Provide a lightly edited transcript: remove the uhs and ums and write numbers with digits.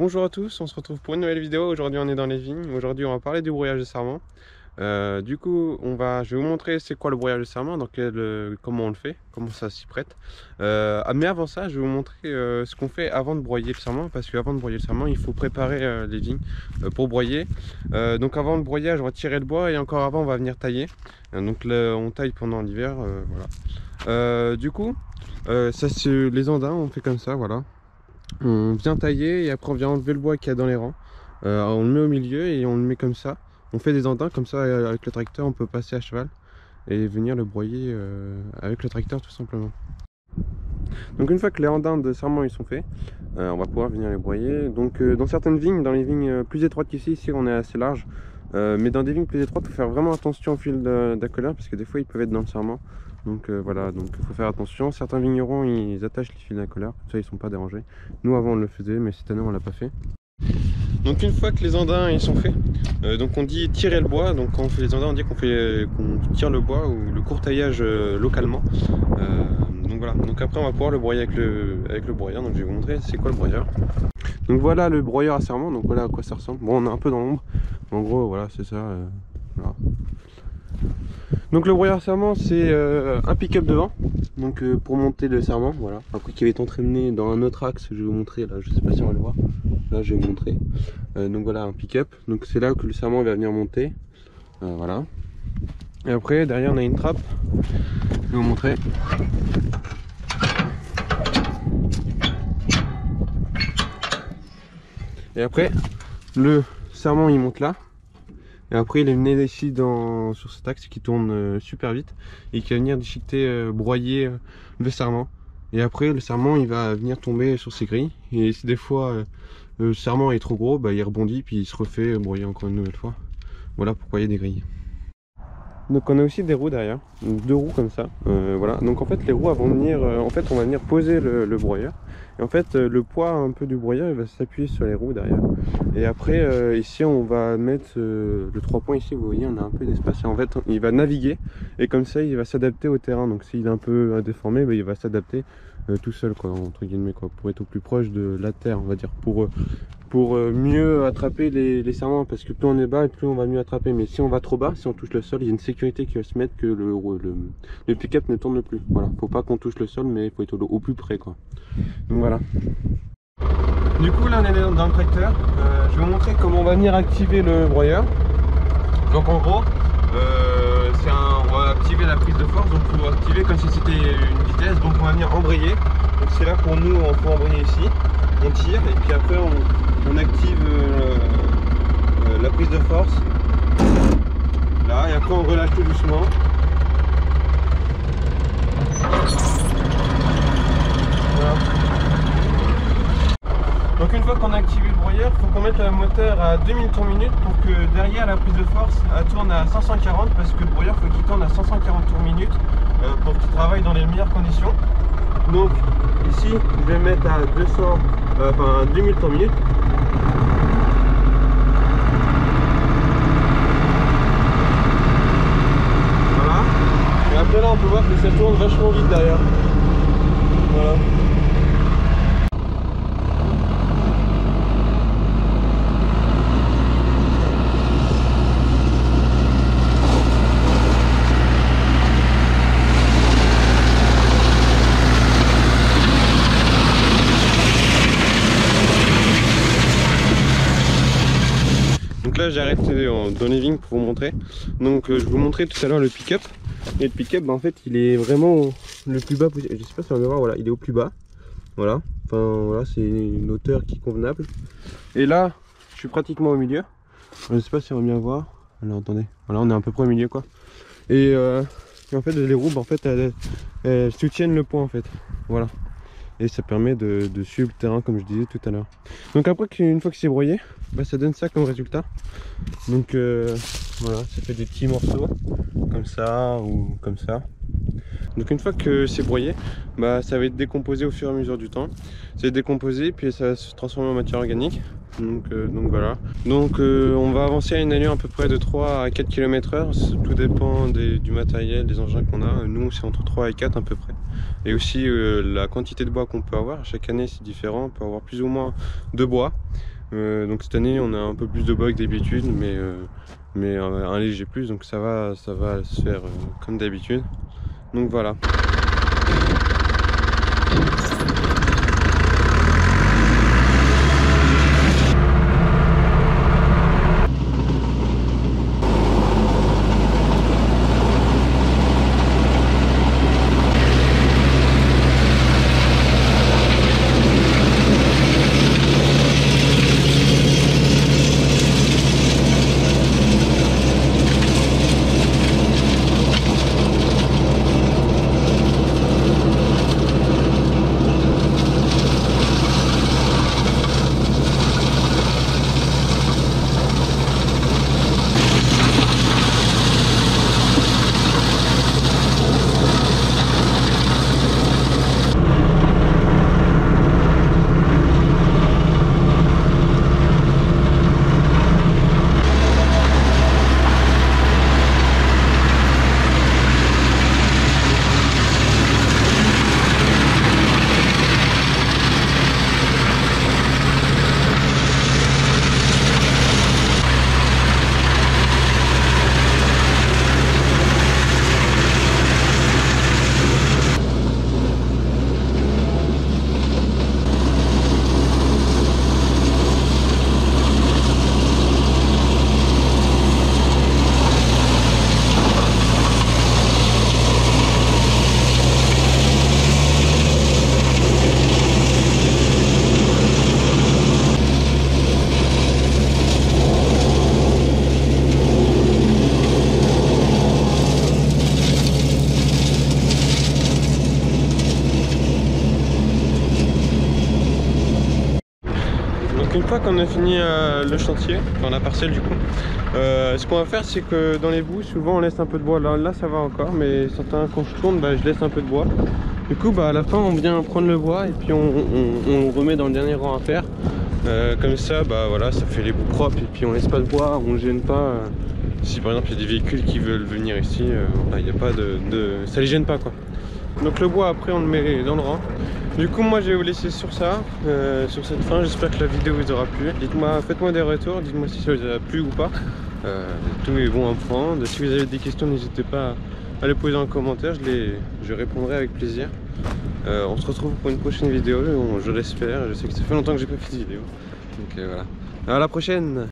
Bonjour à tous, on se retrouve pour une nouvelle vidéo. Aujourd'hui on est dans les vignes. Aujourd'hui on va parler du broyage de sarment. Du coup je vais vous montrer c'est quoi le broyage de sarment, comment on le fait, comment ça s'y prête. Mais avant ça je vais vous montrer ce qu'on fait avant de broyer le sarment, parce qu'avant de broyer le sarment il faut préparer les vignes pour broyer. Donc avant le broyage on va tirer le bois et encore avant on va venir tailler. Donc là, on taille pendant l'hiver, voilà. Les andins on fait comme ça, voilà. On vient tailler et après on vient enlever le bois qu'il y a dans les rangs. On le met au milieu et on le met comme ça. On fait des andins comme ça, avec le tracteur on peut passer à cheval et venir le broyer avec le tracteur tout simplement. Donc une fois que les andins de sarment ils sont faits, on va pouvoir venir les broyer. Donc dans certaines vignes, dans les vignes plus étroites qu'ici, ici on est assez large. Mais dans des vignes plus étroites, il faut faire vraiment attention au fil d'accoleur parce que des fois ils peuvent être dans le sarment. Donc voilà, donc il faut faire attention. Certains vignerons ils attachent les fils d'accoleur, comme ça ils sont pas dérangés. Nous avant on le faisait, mais cette année on l'a pas fait. Donc une fois que les andins ils sont faits, donc on dit tirer le bois. Donc quand on fait les andins on dit qu'on tire le bois ou le courtaillage localement. Donc voilà, donc après on va pouvoir le broyer avec le broyeur. Donc je vais vous montrer c'est quoi le broyeur. Donc voilà le broyeur à sarment, donc voilà à quoi ça ressemble. Bon on est un peu dans l'ombre, en gros voilà c'est ça. Voilà. Donc le broyeur à sarment c'est un pick-up devant, donc pour monter le sarment, voilà. Après qui va être entraîné dans un autre axe, je vais vous montrer là, je sais pas si on va le voir. Là je vais vous montrer. Donc voilà un pick-up, donc c'est là que le sarment va venir monter. Voilà. Et après derrière on a une trappe, je vais vous montrer. Et après le sarment il monte là. Et après il est venu ici sur cet axe qui tourne super vite et qui va venir déchiqueter, broyer le sarment. Et après le sarment il va venir tomber sur ses grilles. Et si des fois le sarment est trop gros, bah, il rebondit puis il se refait broyer encore une nouvelle fois. Voilà pourquoi il y a des grilles. Donc on a aussi des roues derrière, donc deux roues comme ça, voilà. Donc en fait les roues vont venir, en fait on va venir poser le broyeur. Et en fait le poids un peu du broyeur il va s'appuyer sur les roues derrière. Et après ici on va mettre le 3 points ici, vous voyez on a un peu d'espace. Et en fait il va naviguer et comme ça il va s'adapter au terrain. Donc s'il est un peu déformé, bah, il va s'adapter tout seul quoi, entre guillemets quoi, pour être au plus proche de la terre on va dire, pour mieux attraper les sarments, parce que plus on est bas et plus on va mieux attraper. Mais si on va trop bas, si on touche le sol, il y a une sécurité qui va se mettre que le pick-up ne tourne plus. Voilà, faut pas qu'on touche le sol, mais il faut être au plus près quoi. Donc voilà. Du coup là on est dans le tracteur, je vais vous montrer comment on va venir activer le broyeur. Donc en gros, on va activer la prise de force, donc il faut activer comme si c'était une vitesse, donc on va venir embrayer. Donc c'est là pour nous, on peut embrayer ici, on tire et puis après on active la prise de force là et après on relâche tout doucement. Voilà. Donc une fois qu'on a activé le broyeur, il faut qu'on mette le moteur à 2000 tours minute pour que derrière la prise de force elle tourne à 540, parce que le broyeur faut qu'il tourne à 540 tours minute pour qu'il travaille dans les meilleures conditions. Donc ici je vais mettre à 2000 tours minute. Voilà. Et après là on peut voir que ça tourne vachement vite derrière. Voilà. Donc là j'ai arrêté dans les vignes pour vous montrer. Donc je vous montrais tout à l'heure le pick-up. Et le pick-up bah, en fait il est vraiment le plus bas possible. Je sais pas si on va voir, voilà, il est au plus bas. Voilà. Enfin voilà, c'est une hauteur qui est convenable. Et là je suis pratiquement au milieu. Je sais pas si on va bien voir. Alors attendez, voilà on est à peu près au milieu quoi. Et en fait les roues bah, en fait elles soutiennent le poids en fait. Voilà. Et ça permet de suivre le terrain comme je disais tout à l'heure. Donc après une fois que c'est broyé, bah, ça donne ça comme résultat. Donc voilà, ça fait des petits morceaux comme ça ou comme ça. Donc une fois que c'est broyé, bah, ça va être décomposé au fur et à mesure du temps. Ça va être décomposé puis ça va se transformer en matière organique. Donc voilà. Donc on va avancer à une allure à peu près de 3 à 4 km/h. Tout dépend du matériel, des engins qu'on a. Nous c'est entre 3 et 4 à peu près. Et aussi la quantité de bois qu'on peut avoir. Chaque année c'est différent. On peut avoir plus ou moins de bois. Donc cette année on a un peu plus de bois que d'habitude, mais un léger plus, donc ça va se faire comme d'habitude. Donc voilà. Donc une fois qu'on a fini le chantier, enfin la parcelle du coup, ce qu'on va faire c'est que dans les bouts souvent on laisse un peu de bois. Là ça va encore, mais certains quand je tourne je laisse un peu de bois. Du coup à la fin on vient prendre le bois et puis on remet dans le dernier rang à faire. Comme ça voilà, ça fait les bouts propres et puis on laisse pas de bois, on ne gêne pas. Si par exemple il y a des véhicules qui veulent venir ici, il n'y a pas ça les gêne pas quoi. Donc le bois après on le met dans le rang. Du coup moi je vais vous laisser sur ça, sur cette fin. J'espère que la vidéo vous aura plu. Dites-moi, faites-moi des retours, dites-moi si ça vous a plu ou pas. Tout est bon à prendre. Si vous avez des questions, n'hésitez pas à les poser en commentaire, je répondrai avec plaisir. On se retrouve pour une prochaine vidéo, je l'espère. Je sais que ça fait longtemps que j'ai pas fait de vidéo. Donc voilà. À la prochaine.